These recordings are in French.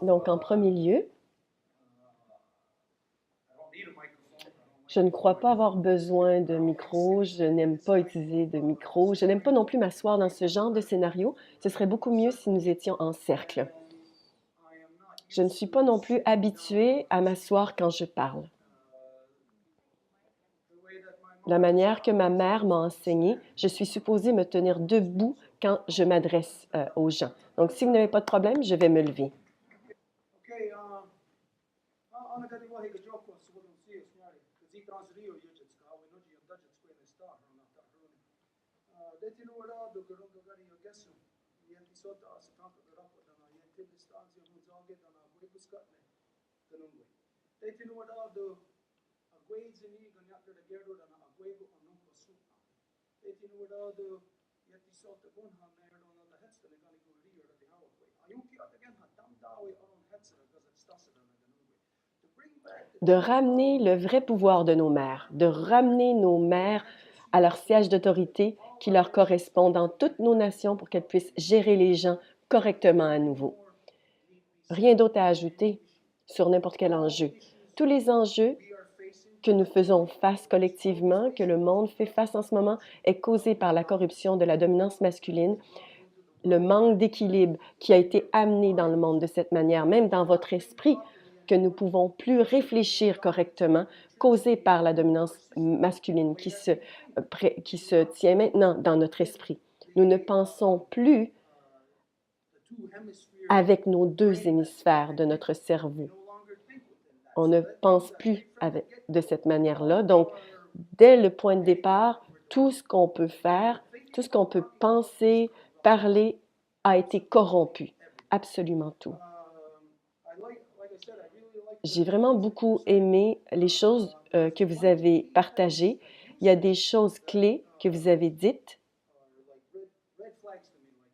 Donc, en premier lieu, je ne crois pas avoir besoin de micro, je n'aime pas utiliser de micro, je n'aime pas non plus m'asseoir dans ce genre de scénario. Ce serait beaucoup mieux si nous étions en cercle. Je ne suis pas non plus habituée à m'asseoir quand je parle. La manière que ma mère m'a enseigné, je suis supposée me tenir debout quand je m'adresse aux gens. Donc, si vous n'avez pas de problème, je vais me lever. De ramener le vrai pouvoir de nos mères, de ramener nos mères à leur siège d'autorité qui leur correspond dans toutes nos nations pour qu'elles puissent gérer les gens correctement à nouveau. Rien d'autre à ajouter sur n'importe quel enjeu. Tous les enjeux que nous faisons face collectivement, que le monde fait face en ce moment, est causé par la corruption de la dominance masculine, le manque d'équilibre qui a été amené dans le monde de cette manière, même dans votre esprit, que nous ne pouvons plus réfléchir correctement, causé par la dominance masculine qui se tient maintenant dans notre esprit. Nous ne pensons plus avec nos deux hémisphères de notre cerveau. On ne pense plus de cette manière-là. Donc, dès le point de départ, tout ce qu'on peut faire, tout ce qu'on peut penser, parler, a été corrompu. Absolument tout. J'ai vraiment beaucoup aimé les choses que vous avez partagées. Il y a des choses clés que vous avez dites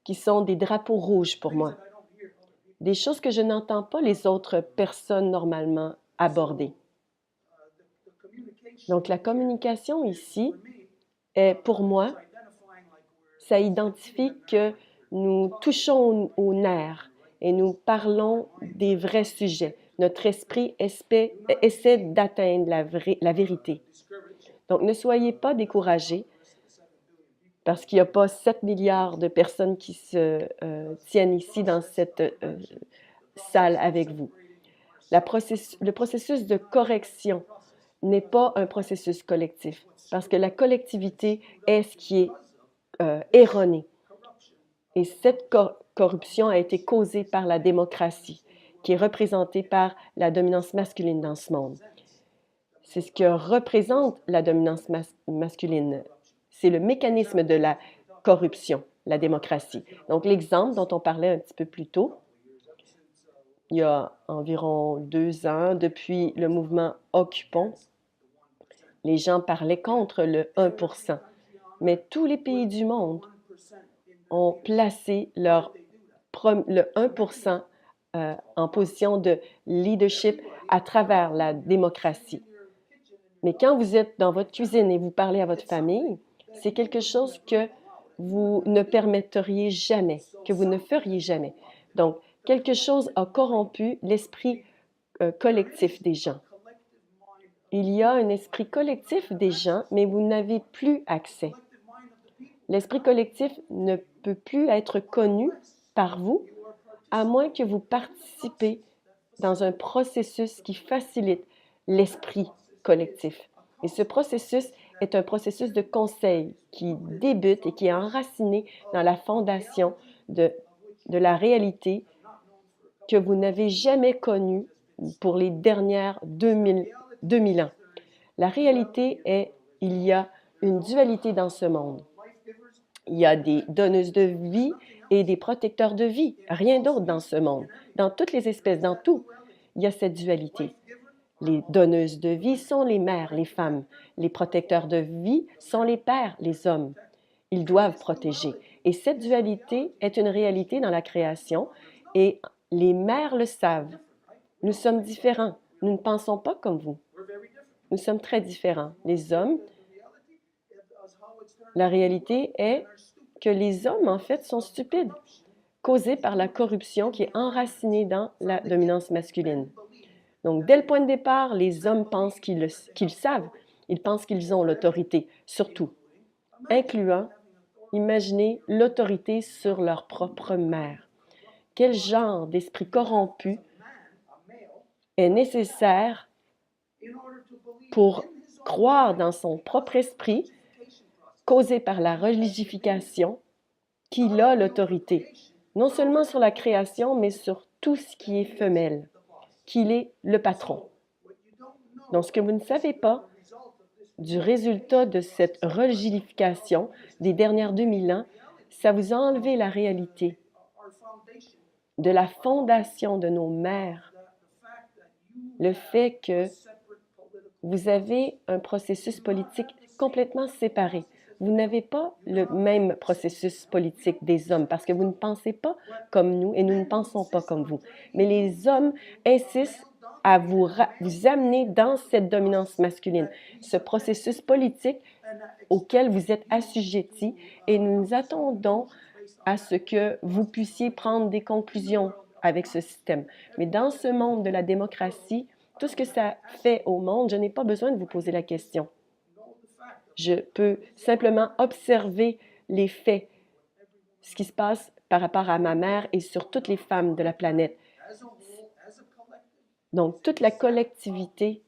qui sont des drapeaux rouges pour moi. Des choses que je n'entends pas les autres personnes normalement aborder. Donc, la communication ici est, pour moi, ça identifie que nous touchons aux nerfs et nous parlons des vrais sujets. Notre esprit essaie d'atteindre la vérité. Donc, ne soyez pas découragés parce qu'il n'y a pas 7 milliards de personnes qui se tiennent ici dans cette salle avec vous. Le processus de correction n'est pas un processus collectif parce que la collectivité est ce qui est erroné. Et cette corruption a été causée par la démocratie, qui est représentée par la dominance masculine dans ce monde. C'est ce que représente la dominance masculine. C'est le mécanisme de la corruption, la démocratie. Donc, l'exemple dont on parlait un petit peu plus tôt, il y a environ 2 ans, depuis le mouvement Occupons, les gens parlaient contre le 1 %. Mais tous les pays du monde ont placé le 1 % en position de leadership à travers la démocratie. Mais quand vous êtes dans votre cuisine et vous parlez à votre famille, c'est quelque chose que vous ne permetteriez jamais, que vous ne feriez jamais. Donc, quelque chose a corrompu l'esprit collectif des gens. Il y a un esprit collectif des gens, mais vous n'avez plus accès. L'esprit collectif ne peut plus être connu par vous, à moins que vous participez dans un processus qui facilite l'esprit collectif. Et ce processus est un processus de conseil qui débute et qui est enraciné dans la fondation de la réalité que vous n'avez jamais connue pour les dernières 2000 ans. La réalité est, il y a une dualité dans ce monde. Il y a des donneuses de vie et des protecteurs de vie. Rien d'autre dans ce monde. Dans toutes les espèces, dans tout, il y a cette dualité. Les donneuses de vie sont les mères, les femmes. Les protecteurs de vie sont les pères, les hommes. Ils doivent protéger. Et cette dualité est une réalité dans la création et les mères le savent. Nous sommes différents. Nous ne pensons pas comme vous. Nous sommes très différents. Les hommes, la réalité est que les hommes, en fait, sont stupides. causée par la corruption qui est enracinée dans la dominance masculine. Donc, dès le point de départ, les hommes pensent qu'ils savent, ils pensent qu'ils ont l'autorité, surtout, incluant, imaginez, l'autorité sur leur propre mère. Quel genre d'esprit corrompu est nécessaire pour croire dans son propre esprit, causé par la religification, qu'il a l'autorité, non seulement sur la création, mais sur tout ce qui est femelle, qu'il est le patron. Donc, ce que vous ne savez pas du résultat de cette religification des dernières 2000 ans, ça vous a enlevé la réalité de la fondation de nos mères, le fait que vous avez un processus politique complètement séparé. Vous n'avez pas le même processus politique des hommes parce que vous ne pensez pas comme nous et nous ne pensons pas comme vous. Mais les hommes insistent à vous amener dans cette dominance masculine, ce processus politique auquel vous êtes assujettis, et nous attendons à ce que vous puissiez prendre des conclusions avec ce système. Mais dans ce monde de la démocratie, tout ce que ça fait au monde, je n'ai pas besoin de vous poser la question. Je peux simplement observer les faits, ce qui se passe par rapport à ma mère et sur toutes les femmes de la planète. Donc, toute la collectivité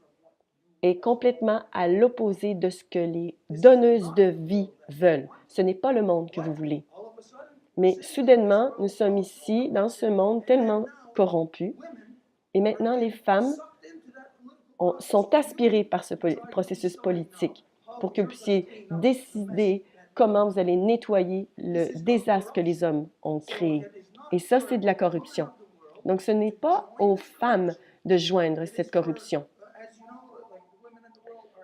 est complètement à l'opposé de ce que les donneuses de vie veulent. Ce n'est pas le monde que vous voulez. Mais soudainement, nous sommes ici, dans ce monde tellement corrompu, et maintenant les femmes sont aspirées par ce processus politique pour que vous puissiez décider comment vous allez nettoyer le désastre que les hommes ont créé. Et ça, c'est de la corruption. Donc, ce n'est pas aux femmes de joindre cette corruption.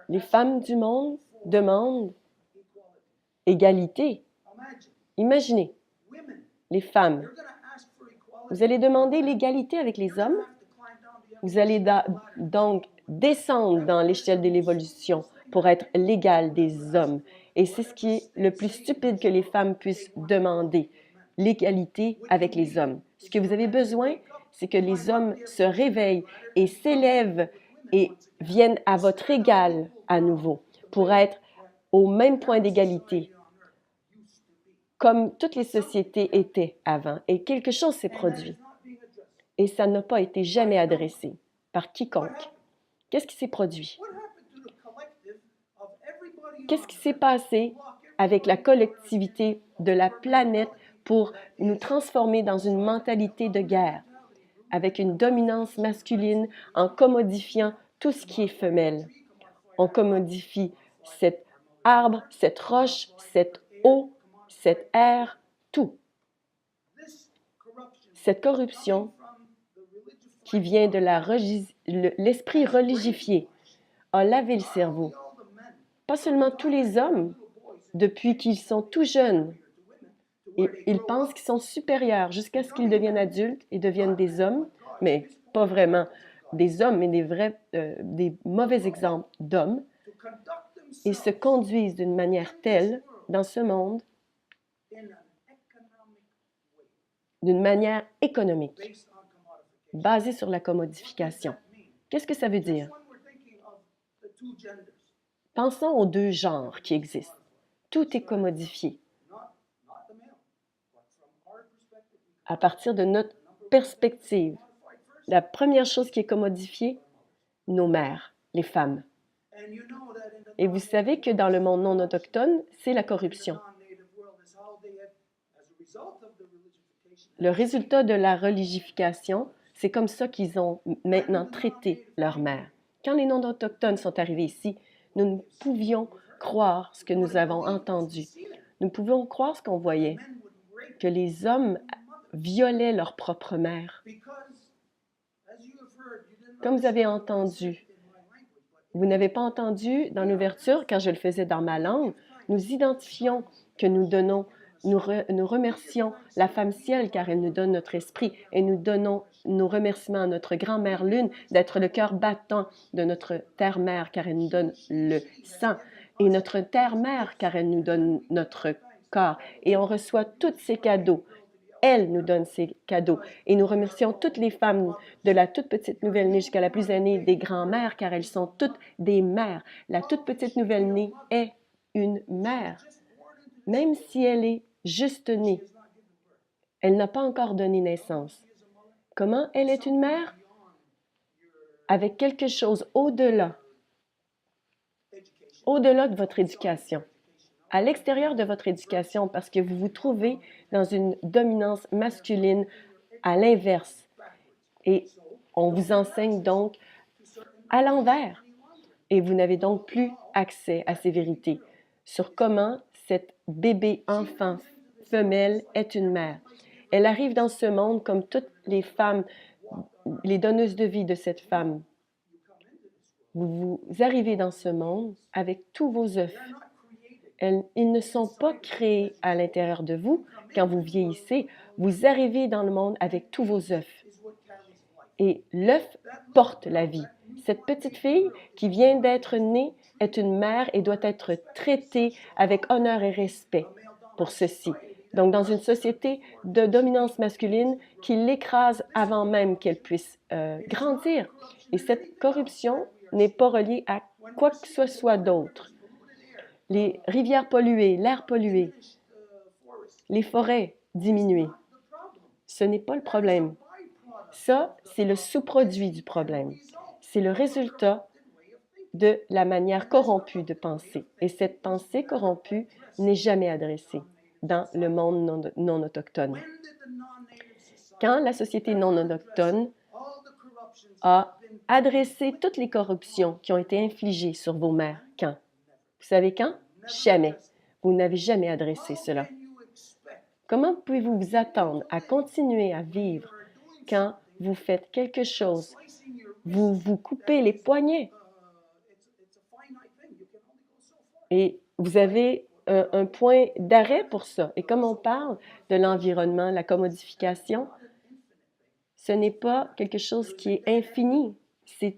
Les femmes du monde demandent égalité. Imaginez, les femmes, vous allez demander l'égalité avec les hommes. Vous allez donc descendre dans l'échelle de l'évolution pour être l'égal des hommes. Et c'est ce qui est le plus stupide que les femmes puissent demander, l'égalité avec les hommes. Ce que vous avez besoin, c'est que les hommes se réveillent et s'élèvent et viennent à votre égal à nouveau pour être au même point d'égalité, comme toutes les sociétés étaient avant. Et quelque chose s'est produit. Et ça n'a pas été jamais adressé par quiconque. Qu'est-ce qui s'est produit? Qu'est-ce qui s'est passé avec la collectivité de la planète pour nous transformer dans une mentalité de guerre, avec une dominance masculine en commodifiant tout ce qui est femelle? On commodifie cet arbre, cette roche, cette eau, cet air, tout. Cette corruption qui vient de l'esprit religifié a lavé le cerveau. Pas seulement tous les hommes, depuis qu'ils sont tout jeunes, ils pensent qu'ils sont supérieurs jusqu'à ce qu'ils deviennent adultes et deviennent des hommes, mais pas vraiment des hommes, mais des mauvais exemples d'hommes, et se conduisent d'une manière telle dans ce monde, d'une manière économique, basée sur la commodification. Qu'est-ce que ça veut dire? Pensons aux deux genres qui existent. Tout est commodifié. À partir de notre perspective, la première chose qui est commodifiée, nos mères, les femmes. Et vous savez que dans le monde non autochtone, c'est la corruption. Le résultat de la religification, c'est comme ça qu'ils ont maintenant traité leurs mères. Quand les non-autochtones sont arrivés ici, nous ne pouvions croire ce que nous avons entendu. Nous pouvions croire ce qu'on voyait, que les hommes violaient leur propre mère. Comme vous avez entendu, vous n'avez pas entendu dans l'ouverture, quand je le faisais dans ma langue, nous identifions que nous remercions la femme ciel car elle nous donne notre esprit et nous donnons nos remerciements à notre grand-mère lune d'être le cœur battant de notre terre-mère car elle nous donne le sang et notre terre-mère car elle nous donne notre corps. Et on reçoit tous ces cadeaux Elle nous donne ses cadeaux. Et nous remercions toutes les femmes, de la toute petite nouvelle-née jusqu'à la plus aînée, des grands-mères, car elles sont toutes des mères. La toute petite nouvelle-née est une mère. Même si elle est juste née, elle n'a pas encore donné naissance. Comment elle est une mère? Avec quelque chose au-delà de votre éducation, à l'extérieur de votre éducation, parce que vous vous trouvez dans une dominance masculine à l'inverse. Et on vous enseigne donc à l'envers. Et vous n'avez donc plus accès à ces vérités sur comment cette bébé enfant femelle est une mère. Elle arrive dans ce monde comme toutes les femmes, les donneuses de vie de cette femme. Vous arrivez dans ce monde avec tous vos œufs. Ils ne sont pas créés à l'intérieur de vous quand vous vieillissez. Vous arrivez dans le monde avec tous vos œufs. Et l'œuf porte la vie. Cette petite fille qui vient d'être née est une mère et doit être traitée avec honneur et respect pour ceci. Donc, dans une société de dominance masculine qui l'écrase avant même qu'elle puisse grandir. Et cette corruption n'est pas reliée à quoi que ce soit d'autre. Les rivières polluées, l'air pollué, les forêts diminuées, ce n'est pas le problème. Ça, c'est le sous-produit du problème. C'est le résultat de la manière corrompue de penser. Et cette pensée corrompue n'est jamais adressée dans le monde non autochtone. Quand la société non autochtone a adressé toutes les corruptions qui ont été infligées sur vos mères, quand? Vous savez quand? Jamais. Vous n'avez jamais adressé cela. Comment pouvez-vous vous attendre à continuer à vivre quand vous faites quelque chose? Vous vous coupez les poignets. Et vous avez un point d'arrêt pour ça. Et comme on parle de l'environnement, la commodification, ce n'est pas quelque chose qui est infini. C'est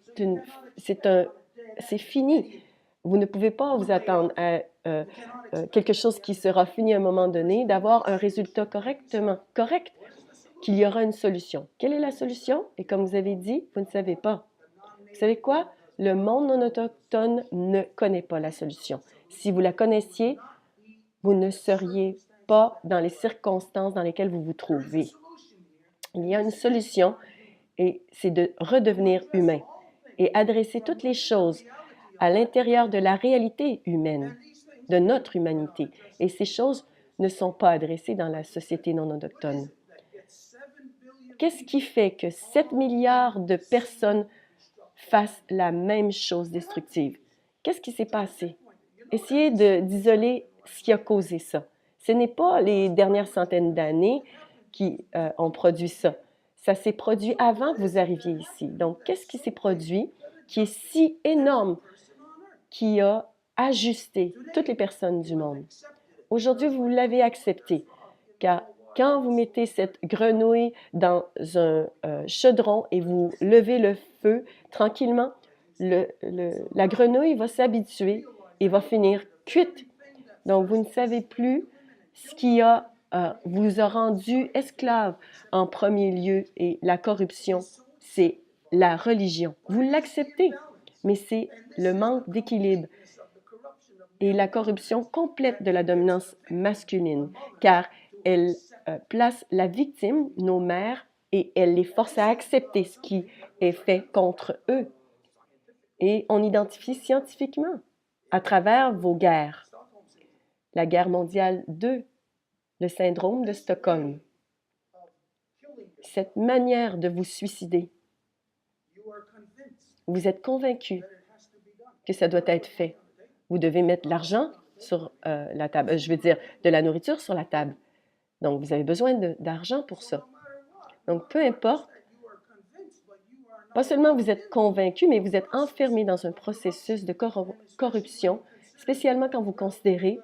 fini. Vous ne pouvez pas vous attendre à quelque chose qui sera fini à un moment donné, d'avoir un résultat correct, qu'il y aura une solution. Quelle est la solution? Et comme vous avez dit, vous ne savez pas. Vous savez quoi? Le monde non autochtone ne connaît pas la solution. Si vous la connaissiez, vous ne seriez pas dans les circonstances dans lesquelles vous vous trouvez. Il y a une solution et c'est de redevenir humain et adresser toutes les choses à l'intérieur de la réalité humaine, de notre humanité. Et ces choses ne sont pas adressées dans la société non autochtone. Qu'est-ce qui fait que 7 milliards de personnes fassent la même chose destructive? Qu'est-ce qui s'est passé? Essayez d'isoler ce qui a causé ça. Ce n'est pas les dernières centaines d'années qui ont produit ça. Ça s'est produit avant que vous arriviez ici. Donc, qu'est-ce qui s'est produit qui est si énorme, qui a ajusté toutes les personnes du monde? Aujourd'hui, vous l'avez accepté, car quand vous mettez cette grenouille dans un chaudron et vous levez le feu tranquillement, la grenouille va s'habituer et va finir cuite. Donc, vous ne savez plus ce qui vous a rendu esclave en premier lieu, et la corruption, c'est la religion. Vous l'acceptez, mais c'est le manque d'équilibre et la corruption complète de la dominance masculine, car elle place la victime, nos mères, et elle les force à accepter ce qui est fait contre eux. Et on identifie scientifiquement à travers vos guerres. La guerre mondiale 2, le syndrome de Stockholm. Cette manière de vous suicider, vous êtes convaincu que ça doit être fait. Vous devez mettre de l'argent sur la table, je veux dire, de la nourriture sur la table. Donc, vous avez besoin d'argent pour ça. Donc, peu importe, pas seulement vous êtes convaincu, mais vous êtes enfermé dans un processus de corruption, spécialement quand vous considérez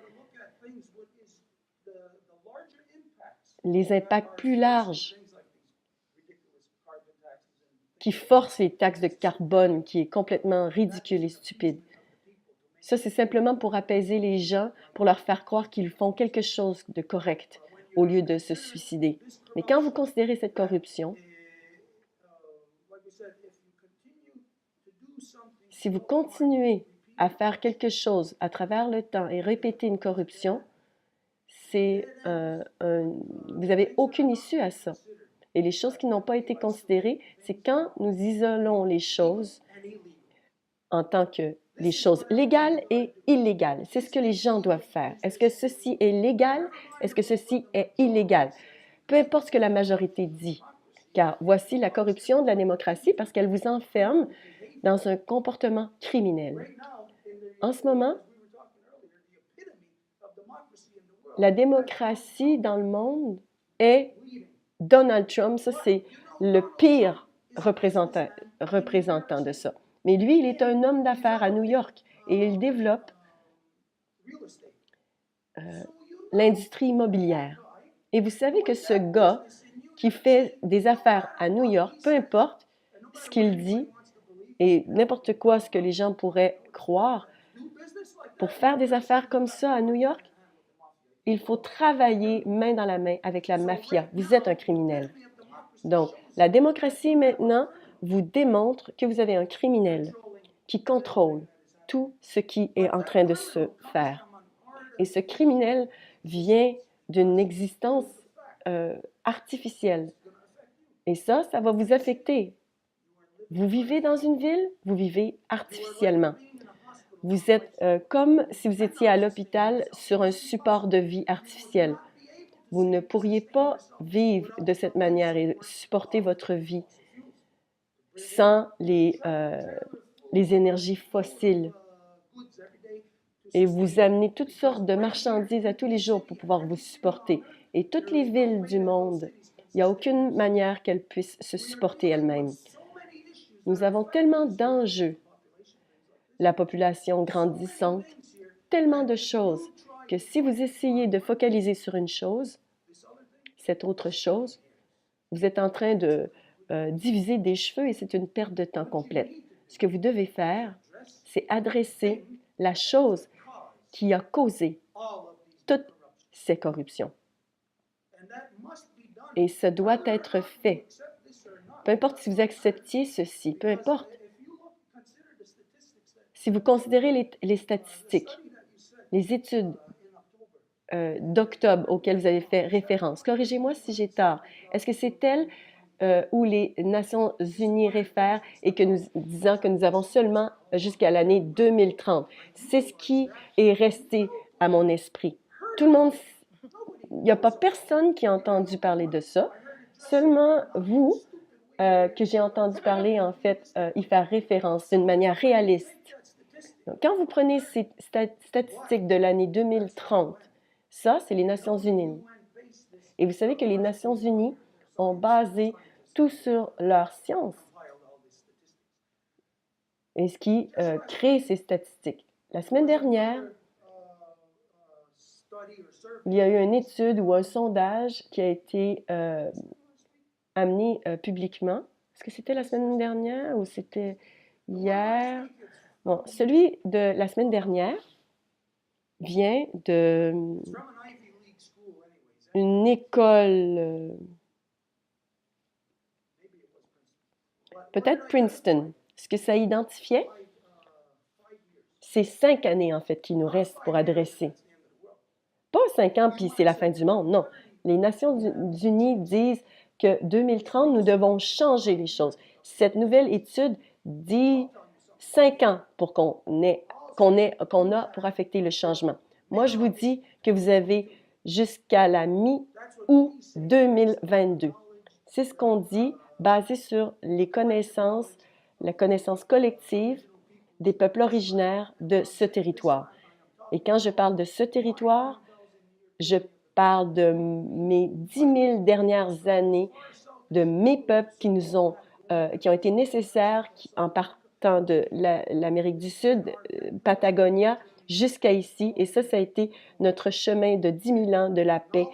les impacts plus larges qui forcent les taxes de carbone, qui est complètement ridicule et stupide. Ça, c'est simplement pour apaiser les gens, pour leur faire croire qu'ils font quelque chose de correct, au lieu de se suicider. Mais quand vous considérez cette corruption, si vous continuez à faire quelque chose à travers le temps et répéter une corruption, vous n'avez aucune issue à ça. Et les choses qui n'ont pas été considérées, c'est quand nous isolons les choses en tant que les choses légales et illégales. C'est ce que les gens doivent faire. Est-ce que ceci est légal? Est-ce que ceci est illégal? Peu importe ce que la majorité dit, car voici la corruption de la démocratie parce qu'elle vous enferme dans un comportement criminel. En ce moment, la démocratie dans le monde est Donald Trump. Ça, c'est le pire représentant de ça. Mais lui, il est un homme d'affaires à New York et il développe l'industrie immobilière. Et vous savez que ce gars qui fait des affaires à New York, peu importe ce qu'il dit et n'importe quoi ce que les gens pourraient croire, pour faire des affaires comme ça à New York, il faut travailler main dans la main avec la mafia. Vous êtes un criminel. Donc, la démocratie maintenant vous démontre que vous avez un criminel qui contrôle tout ce qui est en train de se faire. Et ce criminel vient d'une existence artificielle. Et ça va vous affecter. Vous vivez dans une ville, vous vivez artificiellement. Vous êtes comme si vous étiez à l'hôpital sur un support de vie artificiel. Vous ne pourriez pas vivre de cette manière et supporter votre vie sans les énergies fossiles. Et vous amenez toutes sortes de marchandises à tous les jours pour pouvoir vous supporter. Et toutes les villes du monde, il n'y a aucune manière qu'elles puissent se supporter elles-mêmes. Nous avons tellement d'enjeux, la population grandissante, tellement de choses, que si vous essayez de focaliser sur une chose, cette autre chose, vous êtes en train de diviser des cheveux et c'est une perte de temps complète. Ce que vous devez faire, c'est adresser la chose qui a causé toutes ces corruptions. Et ça doit être fait. Peu importe si vous acceptiez ceci, peu importe. Si vous considérez les statistiques, les études d'octobre auxquelles vous avez fait référence, corrigez-moi si j'ai tort, est-ce que c'est elles où les Nations unies réfèrent et que nous disons que nous avons seulement jusqu'à l'année 2030? C'est ce qui est resté à mon esprit. Tout le monde, il n'y a pas personne qui a entendu parler de ça, seulement vous, que j'ai entendu parler, en fait, y faire référence d'une manière réaliste. Donc, quand vous prenez ces statistiques de l'année 2030, ça, c'est les Nations unies. Et vous savez que les Nations unies ont basé tout sur leur science. Et ce qui crée ces statistiques. La semaine dernière, il y a eu une étude ou un sondage qui a été amené publiquement. Est-ce que c'était la semaine dernière ou c'était hier? Bon, celui de la semaine dernière vient d'une école, peut-être Princeton. Ce que ça identifiait, c'est 5 années, en fait, qui nous restent pour adresser. Pas 5 ans, puis c'est la fin du monde, non. Les Nations unies disent que 2030, nous devons changer les choses. Cette nouvelle étude dit 5 ans pour qu'on a pour affecter le changement. Moi, je vous dis que vous avez jusqu'à la mi-août 2022. C'est ce qu'on dit, basé sur les connaissances, la connaissance collective des peuples originaires de ce territoire. Et quand je parle de ce territoire, je parle de mes 10 000 dernières années, de mes peuples qui ont été nécessaires en partant de l'Amérique du Sud, Patagonia, jusqu'à ici. Et ça a été notre chemin de 10 000 ans de la paix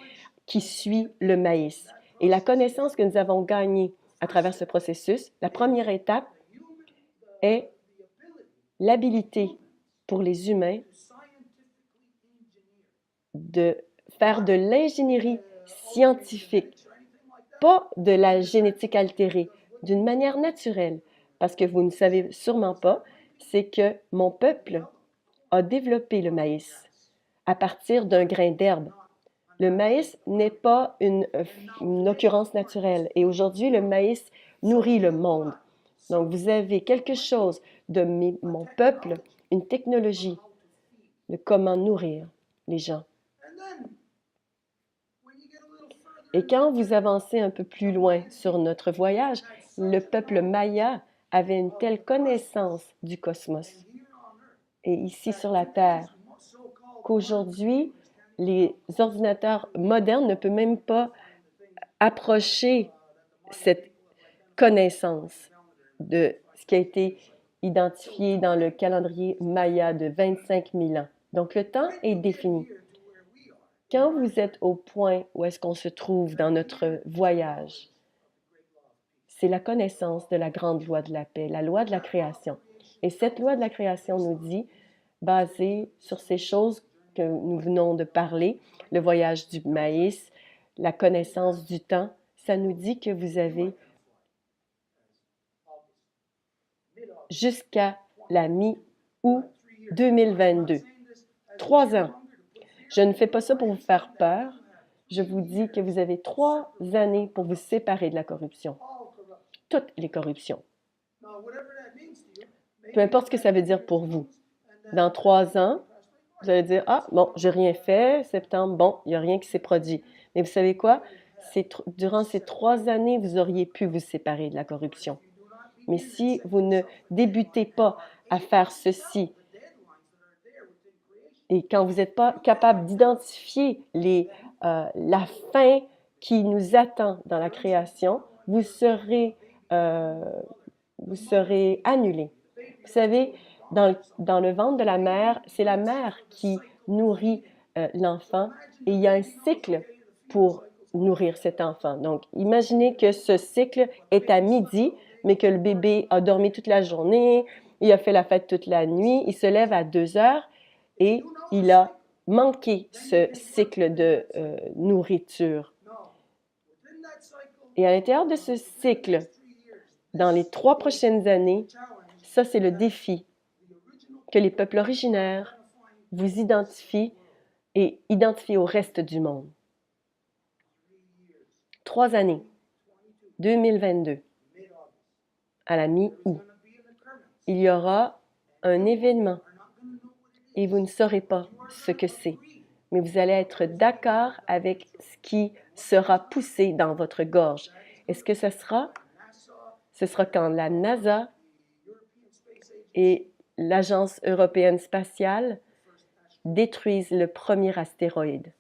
qui suit le maïs. Et la connaissance que nous avons gagnée à travers ce processus, la première étape est l'habilité pour les humains de faire de l'ingénierie scientifique, pas de la génétique altérée, d'une manière naturelle. Parce que vous ne savez sûrement pas, c'est que mon peuple a développé le maïs à partir d'un grain d'herbe. Le maïs n'est pas une occurrence naturelle et aujourd'hui, le maïs nourrit le monde. Donc, vous avez quelque chose de mon peuple, une technologie de comment nourrir les gens. Et quand vous avancez un peu plus loin sur notre voyage, le peuple Maya avait une telle connaissance du cosmos et ici sur la Terre qu'aujourd'hui, les ordinateurs modernes ne peuvent même pas approcher cette connaissance de ce qui a été identifié dans le calendrier Maya de 25 000 ans. Donc, le temps est défini. Quand vous êtes au point où est-ce qu'on se trouve dans notre voyage, c'est la connaissance de la grande loi de la paix, la loi de la création. Et cette loi de la création nous dit, basée sur ces choses que nous venons de parler, le voyage du maïs, la connaissance du temps, ça nous dit que vous avez jusqu'à la mi-août 2022. 3 ans. Je ne fais pas ça pour vous faire peur. Je vous dis que vous avez 3 années pour vous séparer de la corruption. Toutes les corruptions. Peu importe ce que ça veut dire pour vous. Dans 3 ans, vous allez dire, ah, bon, j'ai rien fait, septembre, bon, il n'y a rien qui s'est produit. Mais vous savez quoi? Durant ces 3 années, vous auriez pu vous séparer de la corruption. Mais si vous ne débutez pas à faire ceci, et quand vous n'êtes pas capable d'identifier la fin qui nous attend dans la création, vous serez annulé. Vous savez, dans le ventre de la mère, c'est la mère qui nourrit l'enfant et il y a un cycle pour nourrir cet enfant. Donc, imaginez que ce cycle est à midi, mais que le bébé a dormi toute la journée, il a fait la fête toute la nuit, il se lève à 2 heures et il a manqué ce cycle de nourriture. Et à l'intérieur de ce cycle, dans les 3 prochaines années, ça c'est le défi que les peuples originaires vous identifient et identifient au reste du monde. 3 années, 2022, à la mi-août, il y aura un événement et vous ne saurez pas ce que c'est, mais vous allez être d'accord avec ce qui sera poussé dans votre gorge. Est-ce que ce sera? Ce sera quand la NASA et l'Agence européenne spatiale détruisent le premier astéroïde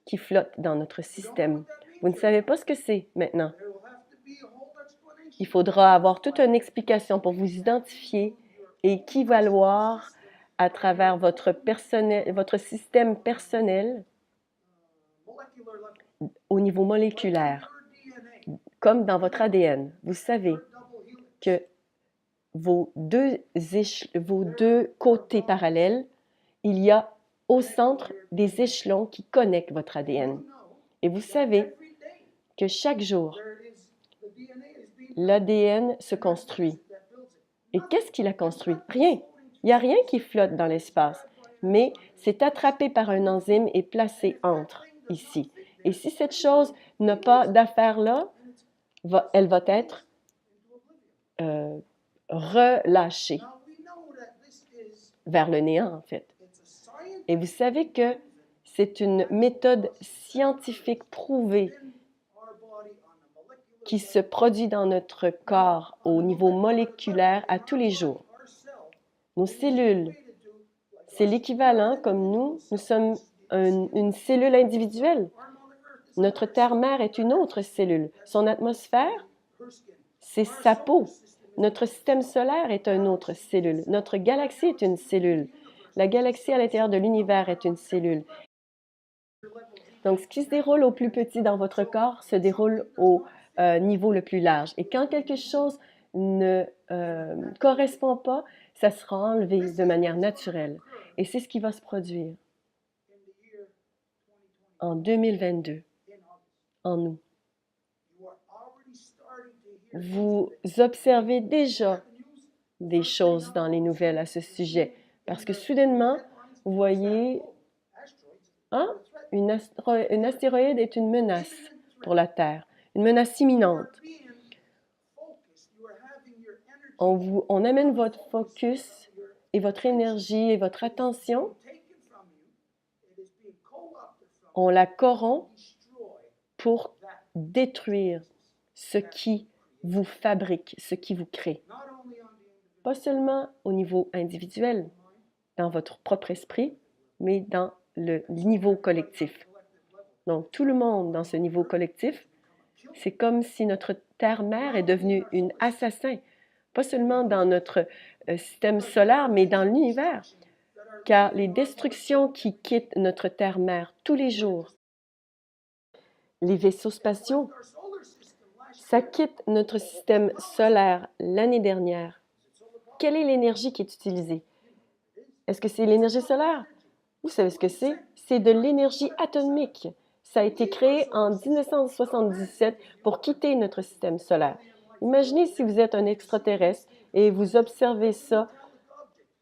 qui flotte dans notre système. Vous ne savez pas ce que c'est maintenant. Il faudra avoir toute une explication pour vous identifier et équivaloir à travers votre système personnel au niveau moléculaire, comme dans votre ADN. Vous savez que vos deux côtés parallèles, il y a au centre des échelons qui connectent votre ADN. Et vous savez que chaque jour, l'ADN se construit. Et qu'est-ce qu'il a construit? Rien. Il n'y a rien qui flotte dans l'espace, mais c'est attrapé par un enzyme et placé entre, ici. Et si cette chose n'a pas d'affaire là, elle va être relâchée vers le néant, en fait. Et vous savez que c'est une méthode scientifique prouvée qui se produit dans notre corps au niveau moléculaire à tous les jours. Nos cellules, c'est l'équivalent, comme nous sommes une cellule individuelle. Notre terre-mère est une autre cellule. Son atmosphère, c'est sa peau. Notre système solaire est une autre cellule. Notre galaxie est une cellule. La galaxie à l'intérieur de l'univers est une cellule. Donc, ce qui se déroule au plus petit dans votre corps se déroule au niveau le plus large. Et quand quelque chose ne correspond pas, ça sera enlevé de manière naturelle. Et c'est ce qui va se produire en 2022. en nous. Vous observez déjà des choses dans les nouvelles à ce sujet, parce que soudainement, vous voyez, ah, une astéroïde est une menace pour la Terre, une menace imminente. On amène votre focus et votre énergie et votre attention, on la corrompt pour détruire ce qui vous fabrique, ce qui vous crée. Pas seulement au niveau individuel, dans votre propre esprit, mais dans le niveau collectif. Donc, tout le monde dans ce niveau collectif, c'est comme si notre Terre-mère est devenue une assassin, pas seulement dans notre système solaire, mais dans l'univers. Car les destructions qui quittent notre Terre-mère tous les jours, les vaisseaux spatiaux, ça quitte notre système solaire l'année dernière. Quelle est l'énergie qui est utilisée? Est-ce que c'est l'énergie solaire? Vous savez ce que c'est? C'est de l'énergie atomique. Ça a été créé en 1977 pour quitter notre système solaire. Imaginez si vous êtes un extraterrestre et vous observez ça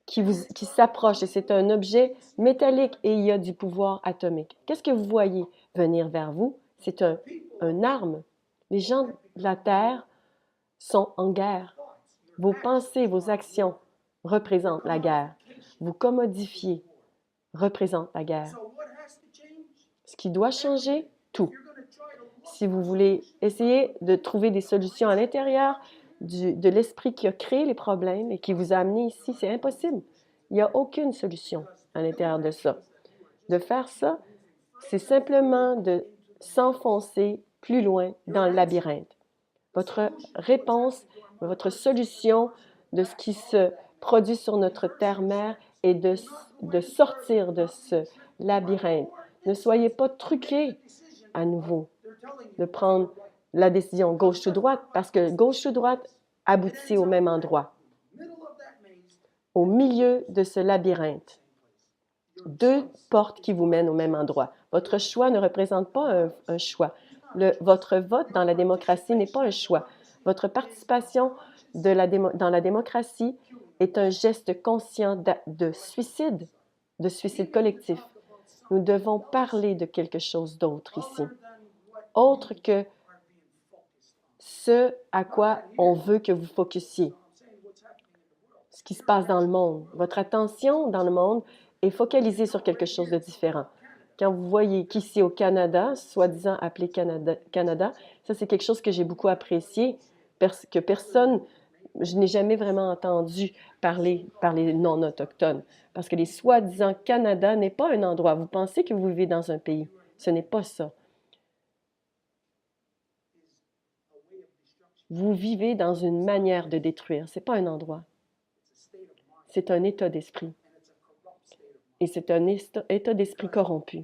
qui s'approche et c'est un objet métallique et il y a du pouvoir atomique. Qu'est-ce que vous voyez venir vers vous? C'est un arme. Les gens de la Terre sont en guerre. Vos pensées, vos actions représentent la guerre. Vous commodifiez représentent la guerre. Ce qui doit changer, tout. Si vous voulez essayer de trouver des solutions à l'intérieur de l'esprit qui a créé les problèmes et qui vous a amené ici, c'est impossible. Il n'y a aucune solution à l'intérieur de ça. De faire ça, c'est simplement de s'enfoncer plus loin dans le labyrinthe. Votre réponse, votre solution de ce qui se produit sur notre terre-mère est de sortir de ce labyrinthe. Ne soyez pas truqués à nouveau, de prendre la décision gauche ou droite, parce que gauche ou droite aboutit au même endroit. Au milieu de ce labyrinthe, deux portes qui vous mènent au même endroit. Votre choix ne représente pas un choix. Votre vote dans la démocratie n'est pas un choix. Votre participation dans la démocratie est un geste conscient de suicide collectif. Nous devons parler de quelque chose d'autre ici, autre que ce à quoi on veut que vous focussiez. Ce qui se passe dans le monde. Votre attention dans le monde est focalisée sur quelque chose de différent. Quand vous voyez qu'ici au Canada, soi-disant appelé Canada, ça c'est quelque chose que j'ai beaucoup apprécié, que personne, je n'ai jamais vraiment entendu parler par les non-autochtones, parce que les soi-disant Canada n'est pas un endroit. Vous pensez que vous vivez dans un pays. Ce n'est pas ça. Vous vivez dans une manière de détruire. Ce n'est pas un endroit. C'est un état d'esprit. Et c'est un état d'esprit corrompu.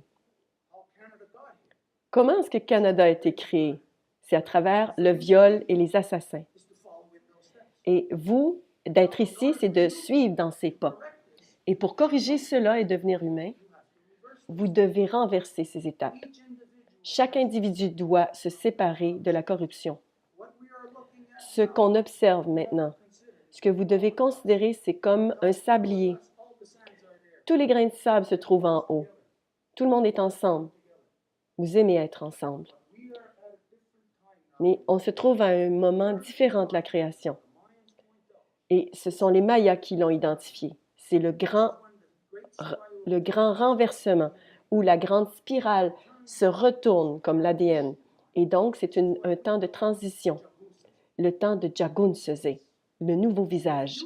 Comment est-ce que Canada a été créé? C'est à travers le viol et les assassins. Et vous, d'être ici, c'est de suivre dans ces pas. Et pour corriger cela et devenir humain, vous devez renverser ces étapes. Chaque individu doit se séparer de la corruption. Ce qu'on observe maintenant, ce que vous devez considérer, c'est comme un sablier. Tous les grains de sable se trouvent en haut. Tout le monde est ensemble. Vous aimez être ensemble. Mais on se trouve à un moment différent de la création. Et ce sont les Mayas qui l'ont identifié. C'est le grand renversement où la grande spirale se retourne comme l'ADN. Et donc, c'est un temps de transition, le temps de Jagun Seze, le nouveau visage.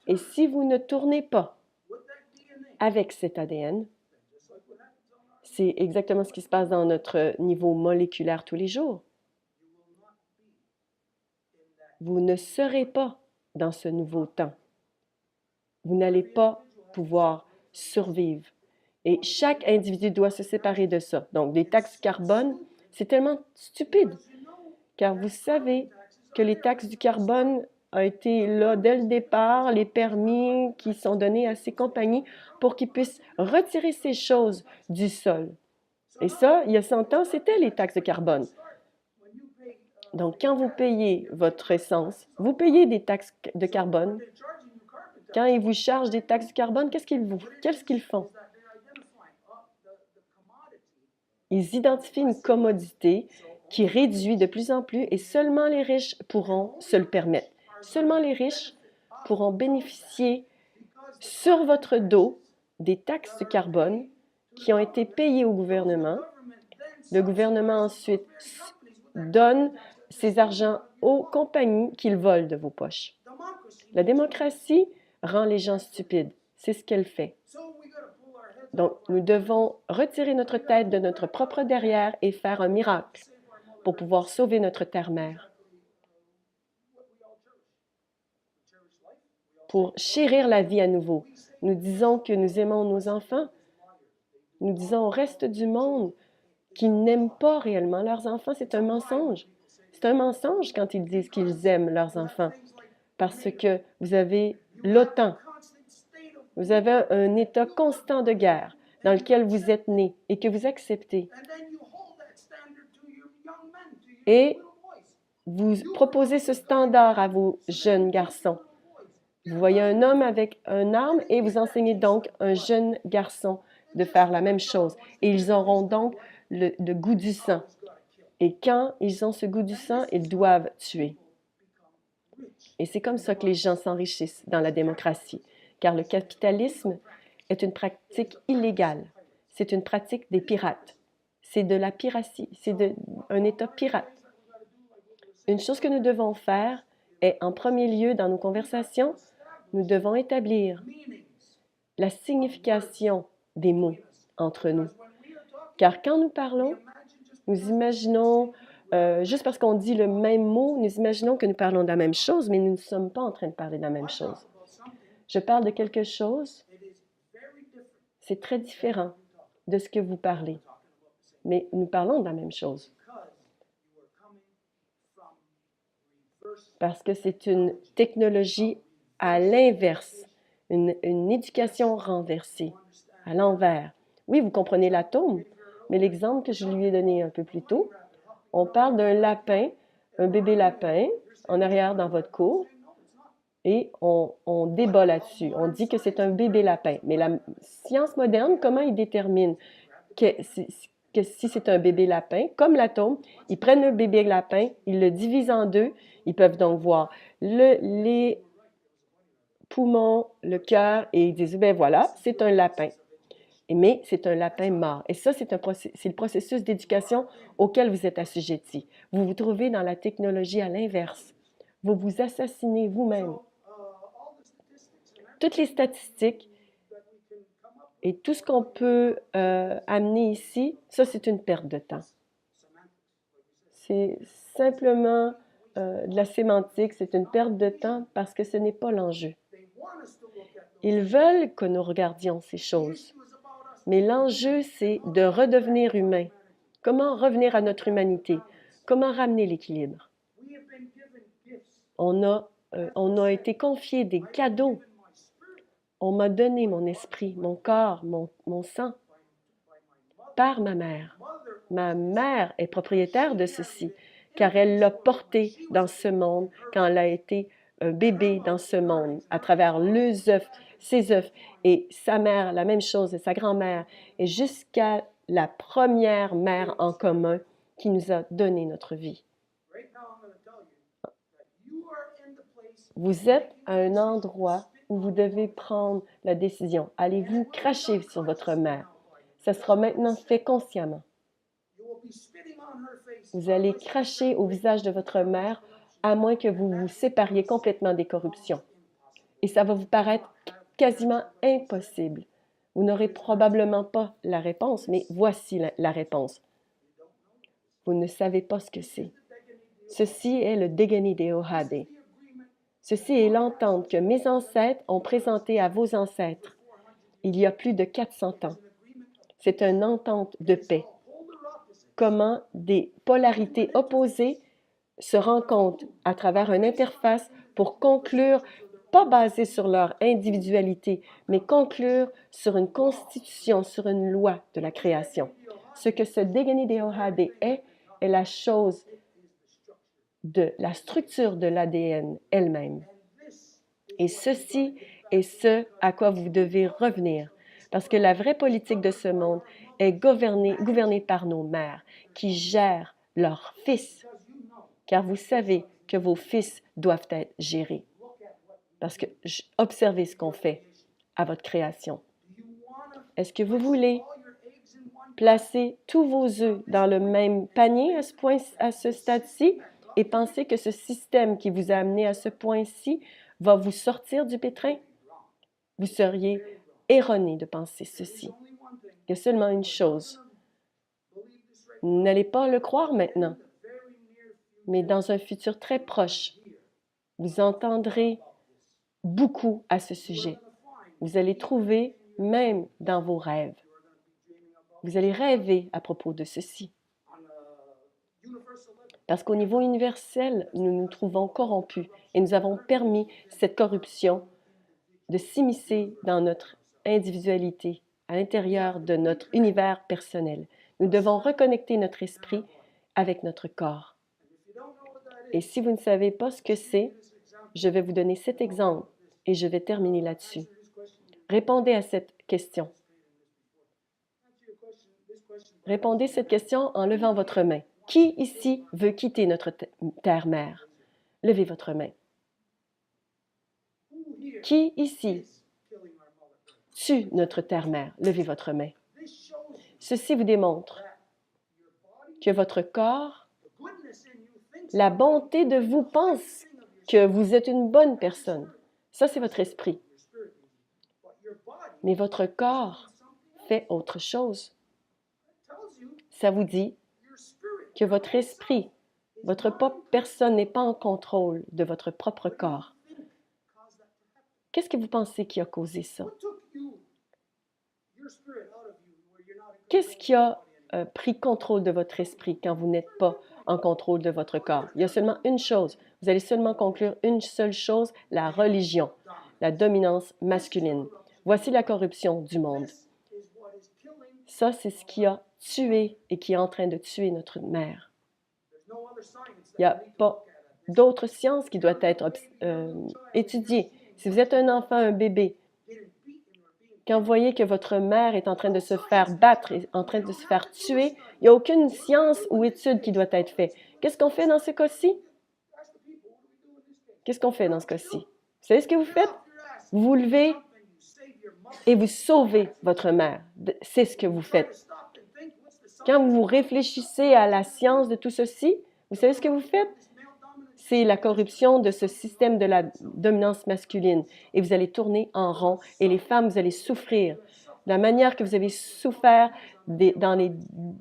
Et si vous ne tournez pas avec cet ADN, c'est exactement ce qui se passe dans notre niveau moléculaire tous les jours. Vous ne serez pas dans ce nouveau temps. Vous n'allez pas pouvoir survivre. Et chaque individu doit se séparer de ça. Donc, les taxes carbone, c'est tellement stupide, car vous savez que les taxes du carbone ont été là dès le départ, les permis qui sont donnés à ces compagnies pour qu'ils puissent retirer ces choses du sol. Et ça, il y a 100 ans, c'était les taxes de carbone. Donc, quand vous payez votre essence, vous payez des taxes de carbone. Quand ils vous chargent des taxes de carbone, qu'est-ce qu'ils font? Ils identifient une commodité qui réduit de plus en plus et seulement les riches pourront se le permettre. Seulement les riches pourront bénéficier sur votre dos des taxes de carbone qui ont été payées au gouvernement. Le gouvernement ensuite donne ces argents aux compagnies qu'ils volent de vos poches. La démocratie rend les gens stupides. C'est ce qu'elle fait. Donc, nous devons retirer notre tête de notre propre derrière et faire un miracle pour pouvoir sauver notre terre-mère. Pour chérir la vie à nouveau. Nous disons que nous aimons nos enfants. Nous disons au reste du monde qu'ils n'aiment pas réellement leurs enfants. C'est un mensonge. C'est un mensonge quand ils disent qu'ils aiment leurs enfants. Parce que vous avez l'OTAN. Vous avez un état constant de guerre dans lequel vous êtes né et que vous acceptez. Et vous proposez ce standard à vos jeunes garçons. Vous voyez un homme avec une arme et vous enseignez donc un jeune garçon de faire la même chose. Et ils auront donc le goût du sang. Et quand ils ont ce goût du sang, ils doivent tuer. Et c'est comme ça que les gens s'enrichissent dans la démocratie, car le capitalisme est une pratique illégale. C'est une pratique des pirates. C'est de la piratie, c'est un État pirate. Une chose que nous devons faire est, en premier lieu, dans nos conversations, nous devons établir la signification des mots entre nous. Car quand nous parlons, nous imaginons, juste parce qu'on dit le même mot, nous imaginons que nous parlons de la même chose, mais nous ne sommes pas en train de parler de la même chose. Je parle de quelque chose, c'est très différent de ce que vous parlez, mais nous parlons de la même chose. Parce que c'est une technologie à l'inverse, une éducation renversée, à l'envers. Oui, vous comprenez l'atome, mais l'exemple que je lui ai donné un peu plus tôt, on parle d'un lapin, un bébé lapin, en arrière dans votre cour, et on débat là-dessus. On dit que c'est un bébé lapin. Mais la science moderne, comment ils déterminent que si c'est un bébé lapin, comme l'atome, ils prennent le bébé lapin, ils le divisent en deux, ils peuvent donc voir les poumons, le cœur, et ils disent, ben voilà, c'est un lapin. Mais c'est un lapin mort. Et ça, c'est le processus d'éducation auquel vous êtes assujetti. Vous vous trouvez dans la technologie à l'inverse. Vous vous assassinez vous-même. Toutes les statistiques et tout ce qu'on peut amener ici, ça, c'est une perte de temps. C'est simplement de la sémantique, c'est une perte de temps parce que ce n'est pas l'enjeu. Ils veulent que nous regardions ces choses. Mais l'enjeu, c'est de redevenir humain. Comment revenir à notre humanité? Comment ramener l'équilibre? On a été confié des cadeaux. On m'a donné mon esprit, mon corps, mon sang par ma mère. Ma mère est propriétaire de ceci, car elle l'a porté dans ce monde quand elle a été un bébé dans ce monde, à travers ses œufs, et sa mère, la même chose, et sa grand-mère, et jusqu'à la première mère en commun qui nous a donné notre vie. Vous êtes à un endroit où vous devez prendre la décision. Allez-vous cracher sur votre mère? Ça sera maintenant fait consciemment. Vous allez cracher au visage de votre mère, à moins que vous vous sépariez complètement des corruptions. Et ça va vous paraître quasiment impossible. Vous n'aurez probablement pas la réponse, mais voici la réponse. Vous ne savez pas ce que c'est. Ceci est le Degeni de Ohade. Ceci est l'entente que mes ancêtres ont présentée à vos ancêtres il y a plus de 400 ans. C'est une entente de paix. Comment des polarités opposées se rencontrent à travers une interface pour conclure, pas basée sur leur individualité, mais conclure sur une constitution, sur une loi de la création. Ce que ce Degeni Deohade est la chose de la structure de l'ADN elle-même. Et ceci est ce à quoi vous devez revenir. Parce que la vraie politique de ce monde est gouvernée par nos mères qui gèrent leurs fils. Car vous savez que vos fils doivent être gérés. Parce que observez ce qu'on fait à votre création. Est-ce que vous voulez placer tous vos œufs dans le même panier à ce stade-ci et penser que ce système qui vous a amené à ce point-ci va vous sortir du pétrin? Vous seriez erroné de penser ceci. Il y a seulement une chose. N'allez pas le croire maintenant, mais dans un futur très proche, vous entendrez beaucoup à ce sujet. Vous allez trouver, même dans vos rêves, vous allez rêver à propos de ceci. Parce qu'au niveau universel, nous nous trouvons corrompus et nous avons permis cette corruption de s'immiscer dans notre individualité, à l'intérieur de notre univers personnel. Nous devons reconnecter notre esprit avec notre corps. Et si vous ne savez pas ce que c'est, je vais vous donner cet exemple et je vais terminer là-dessus. Répondez à cette question. Répondez cette question en levant votre main. Qui ici veut quitter notre terre-mère? Levez votre main. Qui ici tue notre terre-mère? Levez votre main. Ceci vous démontre que votre corps, la bonté de vous pense que vous êtes une bonne personne. Ça, c'est votre esprit. Mais votre corps fait autre chose. Ça vous dit que votre esprit, votre propre personne n'est pas en contrôle de votre propre corps. Qu'est-ce que vous pensez qui a causé ça? Qu'est-ce qui a pris contrôle de votre esprit quand vous n'êtes pas en contrôle de votre corps? Il y a seulement une chose. Vous allez seulement conclure une seule chose, la religion, la dominance masculine. Voici la corruption du monde. Ça, c'est ce qui a tué et qui est en train de tuer notre mère. Il n'y a pas d'autre science qui doit être étudiée. Si vous êtes un enfant, un bébé, quand vous voyez que votre mère est en train de se faire battre, est en train de se faire tuer, il n'y a aucune science ou étude qui doit être faite. Qu'est-ce qu'on fait dans ce cas-ci? Qu'est-ce qu'on fait dans ce cas-ci? Vous savez ce que vous faites? Vous vous levez et vous sauvez votre mère. C'est ce que vous faites. Quand vous réfléchissez à la science de tout ceci, vous savez ce que vous faites? C'est la corruption de ce système de la dominance masculine. Et vous allez tourner en rond. Et les femmes, vous allez souffrir de la manière que vous avez souffert dans les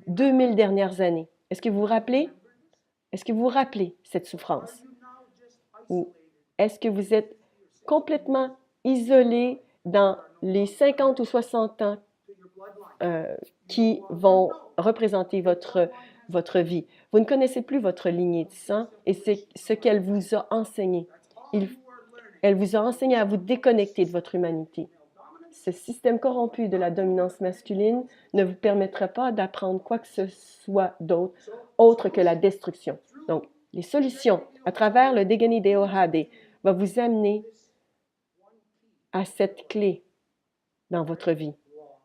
2000 dernières années. Est-ce que vous vous rappelez? Est-ce que vous vous rappelez cette souffrance? Ou est-ce que vous êtes complètement isolé dans les 50 ou 60 ans qui vont représenter votre vie? Vous ne connaissez plus votre lignée de sang et c'est ce qu'elle vous a enseigné. Elle vous a enseigné à vous déconnecter de votre humanité. Ce système corrompu de la dominance masculine ne vous permettra pas d'apprendre quoi que ce soit d'autre, autre que la destruction. Donc, les solutions à travers le Degeni Deohade va vous amener à cette clé dans votre vie,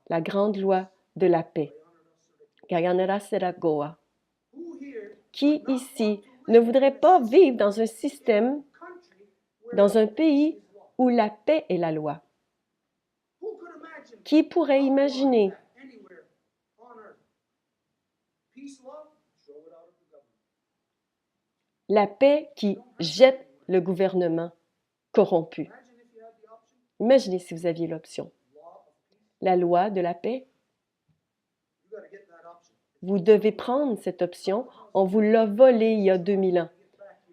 la grande loi de la paix. Gaganera Seragoa. Qui ici ne voudrait pas vivre dans un système, dans un pays où la paix est la loi? Qui pourrait imaginer la paix qui jette le gouvernement corrompu? Imaginez si vous aviez l'option. La loi de la paix. Vous devez prendre cette option. On vous l'a volée il y a 2000 ans.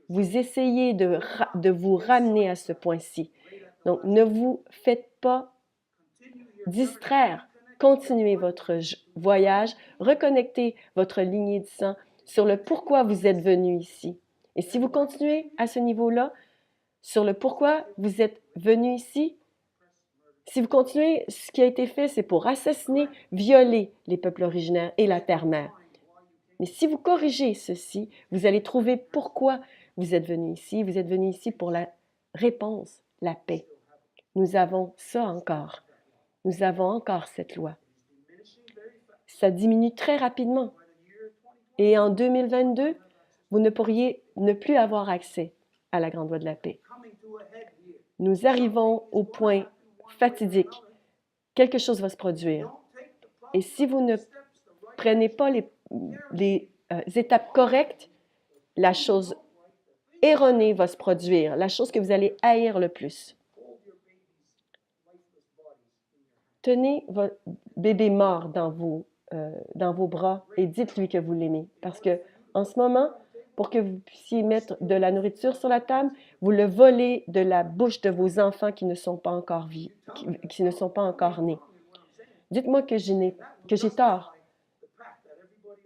Vous essayez de vous ramener à ce point-ci. Donc, ne vous faites pas distraire. Continuez votre voyage. Reconnectez votre lignée de sang sur le pourquoi vous êtes venu ici. Et si vous continuez à ce niveau-là, sur le pourquoi vous êtes venu ici, Si vous continuez, ce qui a été fait, c'est pour assassiner, violer les peuples originaires et la terre-mère. Mais si vous corrigez ceci, vous allez trouver pourquoi vous êtes venu ici. Vous êtes venu ici pour la réponse, la paix. Nous avons ça encore. Nous avons encore cette loi. Ça diminue très rapidement. Et en 2022, vous ne pourriez ne plus avoir accès à la grande loi de la paix. Nous arrivons au point fatidique. Quelque chose va se produire. Et si vous ne prenez pas les étapes correctes, la chose erronée va se produire, la chose que vous allez haïr le plus. Tenez votre bébé mort dans vos bras et dites-lui que vous l'aimez. Parce que en ce moment, pour que vous puissiez mettre de la nourriture sur la table, vous le volez de la bouche de vos enfants qui ne sont pas encore qui ne sont pas encore nés. Dites-moi que j'ai tort.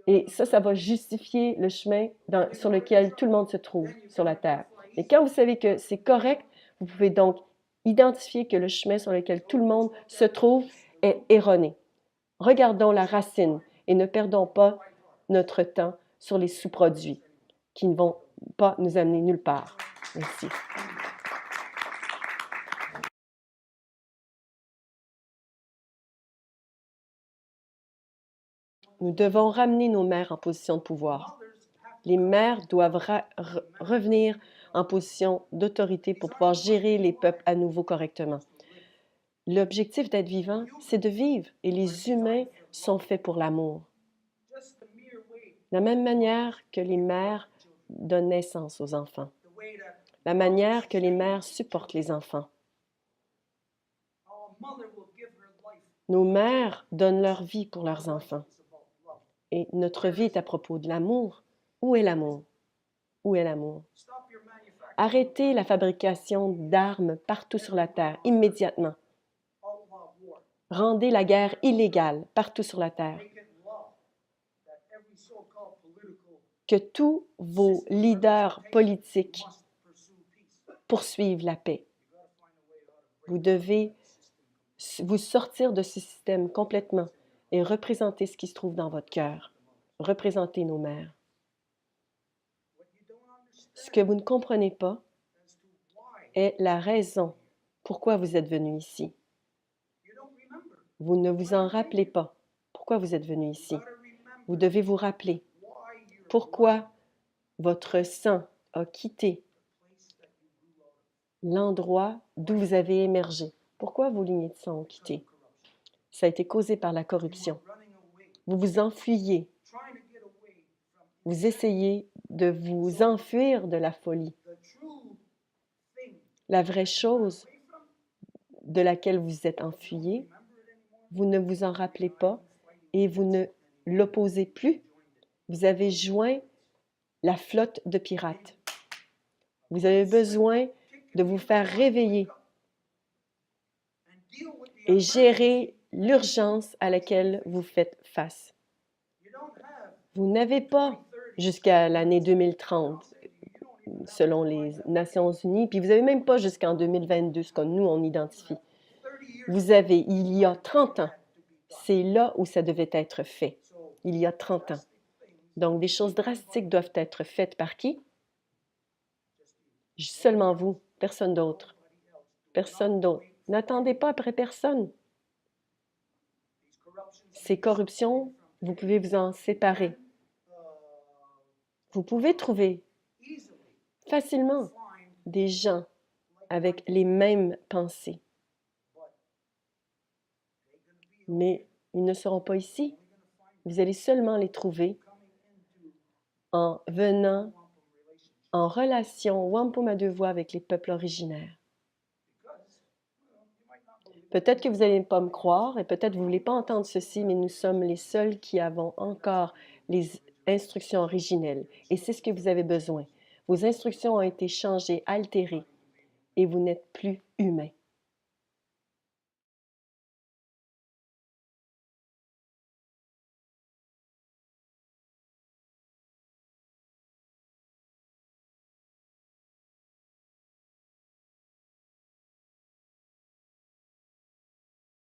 Et ça va justifier le chemin sur lequel tout le monde se trouve sur la terre. Et quand vous savez que c'est correct, vous pouvez donc identifier que le chemin sur lequel tout le monde se trouve est erroné. Regardons la racine et ne perdons pas notre temps sur les sous-produits qui ne vont pas nous amener nulle part. Merci. Nous devons ramener nos mères en position de pouvoir. Les mères doivent revenir en position d'autorité pour pouvoir gérer les peuples à nouveau correctement. L'objectif d'être vivant, c'est de vivre, et les humains sont faits pour l'amour. De la même manière que les mères donnent naissance aux enfants, la manière que les mères supportent les enfants. Nos mères donnent leur vie pour leurs enfants. Et notre vie est à propos de l'amour. Où est l'amour? Où est l'amour? Arrêtez la fabrication d'armes partout sur la Terre, immédiatement. Rendez la guerre illégale partout sur la Terre. Que tous vos leaders politiques poursuivent la paix. Vous devez vous sortir de ce système complètement et représenter ce qui se trouve dans votre cœur. Représentez nos mères. Ce que vous ne comprenez pas est la raison pourquoi vous êtes venu ici. Vous ne vous en rappelez pas pourquoi vous êtes venu ici. Vous devez vous rappeler pourquoi votre sang a quitté l'endroit d'où vous avez émergé. Pourquoi vos lignées de sang ont quitté? Ça a été causé par la corruption. Vous vous enfuyez. Vous essayez de vous enfuir de la folie. La vraie chose de laquelle vous êtes enfuyé, vous ne vous en rappelez pas et vous ne l'opposez plus. Vous avez joint la flotte de pirates. Vous avez besoin de vous faire réveiller et gérer l'urgence à laquelle vous faites face. Vous n'avez pas jusqu'à l'année 2030, selon les Nations Unies, puis vous n'avez même pas jusqu'en 2022, ce que nous, on identifie. Vous avez, il y a 30 ans, c'est là où ça devait être fait, il y a 30 ans. Donc, des choses drastiques doivent être faites par qui? Seulement vous, personne d'autre. Personne d'autre. N'attendez pas après personne. Ces corruptions, vous pouvez vous en séparer. Vous pouvez trouver facilement des gens avec les mêmes pensées. Mais ils ne seront pas ici. Vous allez seulement les trouver en venant en relation wampum à deux voix avec les peuples originaires. Peut-être que vous n'allez pas me croire et peut-être que vous ne voulez pas entendre ceci, mais nous sommes les seuls qui avons encore les instructions originelles. Et c'est ce que vous avez besoin. Vos instructions ont été changées, altérées, et vous n'êtes plus humain.